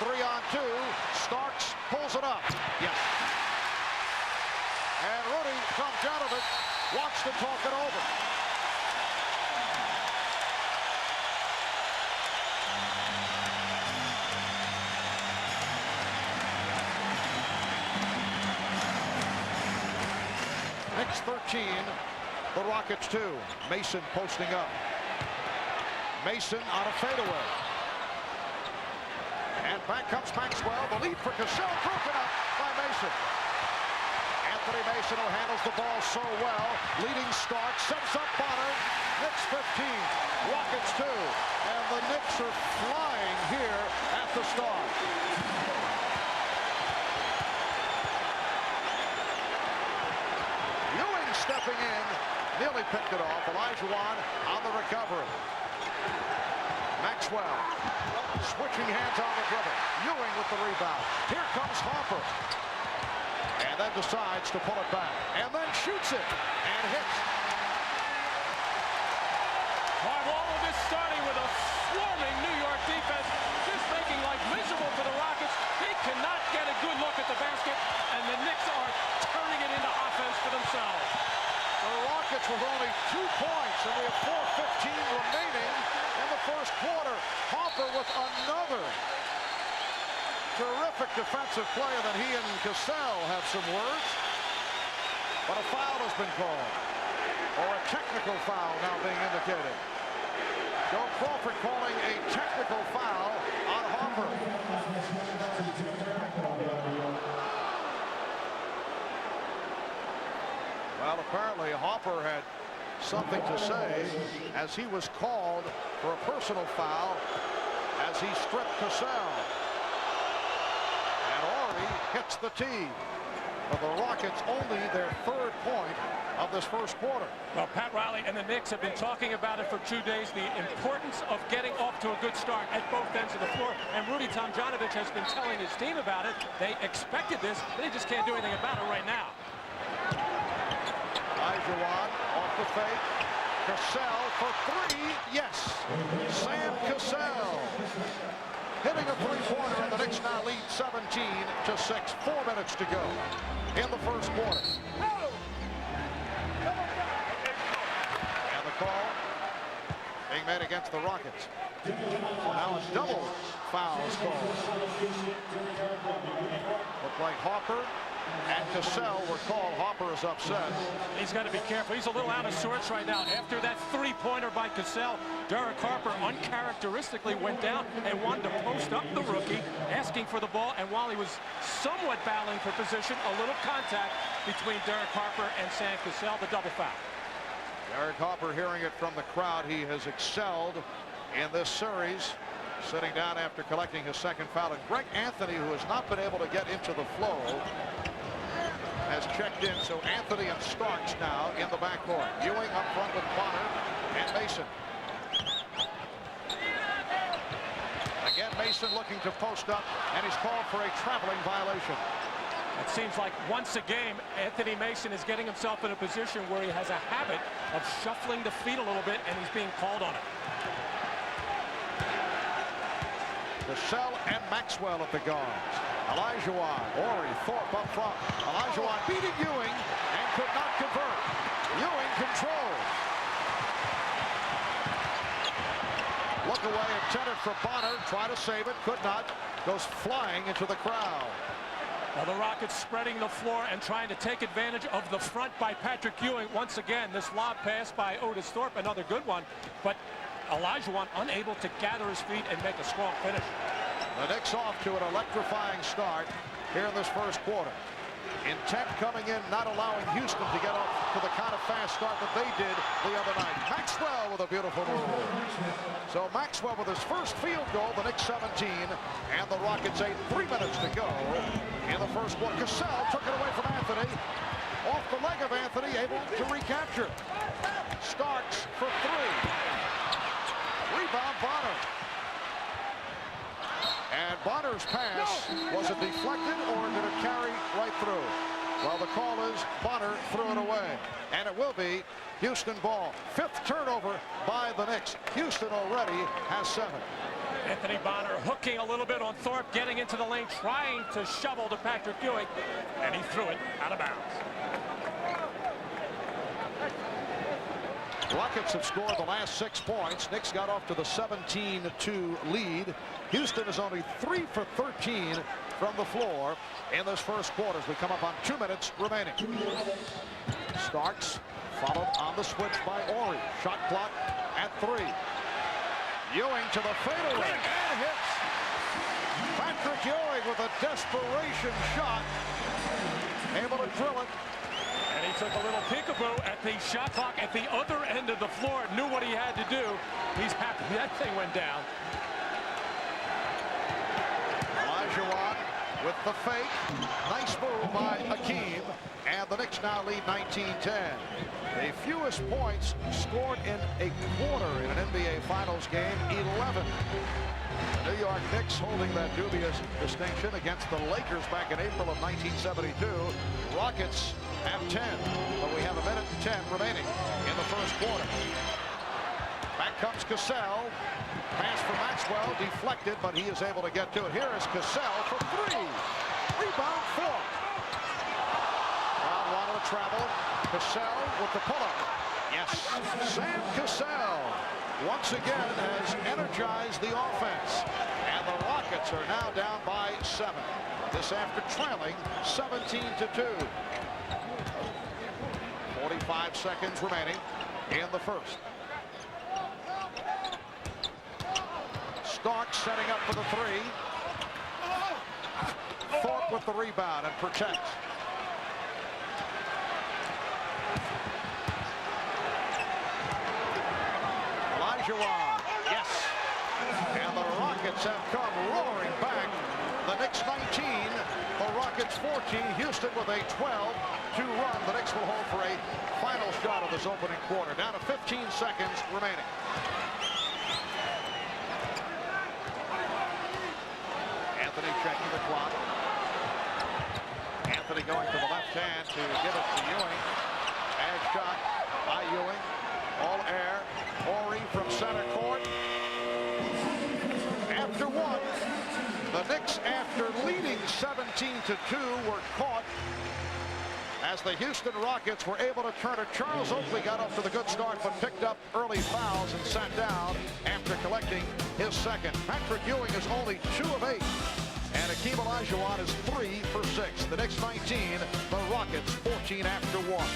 3-on-2. Starks pulls it up. Yes. And Rudy Tomjanovich wants to talk it over. Knicks 13, the Rockets 2. Mason posting up. Mason on a fadeaway. And back comes Maxwell. The lead for Cassell, broken up by Mason. Anthony Mason, who handles the ball so well, leading Stark, sets up Bonner. Knicks 15, Rockets 2. And the Knicks are flying here at the start. Stepping in, nearly picked it off. Olajuwon on the recovery. Maxwell switching hands on the dribble. Ewing with the rebound. Here comes Harper. And then decides to pull it back. And then shoots it. And hits. All of this starting with a swarming New York defense. Just making life miserable for the Rockets. They cannot get a good look at the basket. And the Knicks are turning it into offense for themselves. The Rockets with only 2 points, and we have 4:15 remaining in the first quarter. Harper with another terrific defensive play. That he and Cassell have some words. But a foul has been called. Or a technical foul now being indicated. Joe Crawford calling a technical foul on Harper. Well, apparently Harper had something to say as he was called for a personal foul as he stripped Cassell. And Horry hits the tee. For the Rockets, only their 3rd point of this first quarter. Well, Pat Riley and the Knicks have been talking about it for 2 days, the importance of getting off to a good start at both ends of the floor. And Rudy Tomjanovich has been telling his team about it. They expected this, but they just can't do anything about it right now. Olajuwon off the fake. Cassell for 3. Yes. Sam Cassell hitting a 3-pointer, and the Knicks now lead 17-6. 4 minutes to go in the first quarter. And the call being made against the Rockets. Now a double fouls called. Looked like Harper and Cassell were called. Harper is upset. He's got to be careful. He's a little out of sorts right now. After that 3-pointer by Cassell, Derek Harper uncharacteristically went down and wanted to post up the rookie, asking for the ball. And while he was somewhat battling for position, a little contact between Derek Harper and Sam Cassell, the double foul. Derek Harper, hearing it from the crowd, he has excelled in this series, sitting down after collecting his 2nd foul. And Greg Anthony, who has not been able to get into the flow, has checked in. So Anthony and Starks now in the backcourt. Ewing up front with Bonner and Mason. Again, Mason looking to post up, and he's called for a traveling violation. It seems like once a game, Anthony Mason is getting himself in a position where he has a habit of shuffling the feet a little bit, and he's being called on it. Cassell and Maxwell at the guards. Olajuwon, Horry, Thorpe up front. Olajuwon beating Ewing and could not convert. Ewing controlled. Look away intended for Bonner. Try to save it. Could not. Goes flying into the crowd. Now the Rockets spreading the floor and trying to take advantage of the front by Patrick Ewing. Once again, this lob pass by Otis Thorpe, another good one. But Olajuwon unable to gather his feet and make a strong finish. The Knicks off to an electrifying start here in this first quarter. Intent coming in, not allowing Houston to get off to the kind of fast start that they did the other night. Maxwell with a beautiful move. So Maxwell with his first field goal, the Knicks 17, and the Rockets 8. 3 minutes to go in the first quarter. Cassell took it away from Anthony. Off the leg of Anthony, able to recapture. Starks for 3. Rebound Bonner. And Bonner's pass, was it deflected or did it carry right through? Well, the call is Bonner threw it away. And it will be Houston ball. 5th turnover by the Knicks. Houston already has 7. Anthony Bonner hooking a little bit on Thorpe, getting into the lane, trying to shovel to Patrick Ewing, and he threw it out of bounds. Rockets have scored the last 6 points. Knicks got off to the 17-2 lead. Houston is only 3 for 13 from the floor in this first quarter as we come up on 2 minutes remaining. Starks followed on the switch by Ori. Shot clock at 3. Ewing to the fadeaway and hits. Patrick Ewing with a desperation shot. Able to drill it. And he took a little peekaboo at the shot clock at the other end of the floor. Knew what he had to do. He's happy that thing went down. Olajuwon with the fake. Nice move by Hakeem. And the Knicks now lead 19-10. The fewest points scored in a quarter in an NBA Finals game, 11. The New York Knicks holding that dubious distinction against the Lakers back in April of 1972. Rockets have 10, but we have 1 minute and 10 remaining in the first quarter. Back comes Cassell. Pass for Maxwell, deflected, but he is able to get to it. Here is Cassell for 3. Rebound 4. Brown wanted to travel. Cassell with the pull-up. Yes, Sam Cassell once again has energized the offense. And the Rockets are now down by 7. This after trailing 17-2. 45 seconds remaining in the first. Stark setting up for the 3. Thorpe with the rebound and protects. Olajuwon, yes. And the Rockets have come roaring back. The Knicks 19, the Rockets 14. Houston with a 12-2 run. The Knicks will hold for a final shot of this opening quarter. Down to 15 seconds remaining. Anthony checking the clock. Anthony going to the left hand to give it to Ewing. Bad shot by Ewing. All air. Ori from center court. After 1, the Knicks, after leading 17-2, were caught as the Houston Rockets were able to turn it. Charles Oakley got off to the good start, but picked up early fouls and sat down after collecting his second. Patrick Ewing is only 2 of 8. And Hakeem Olajuwon is 3 for 6. The Knicks 19, the Rockets 14 after 1.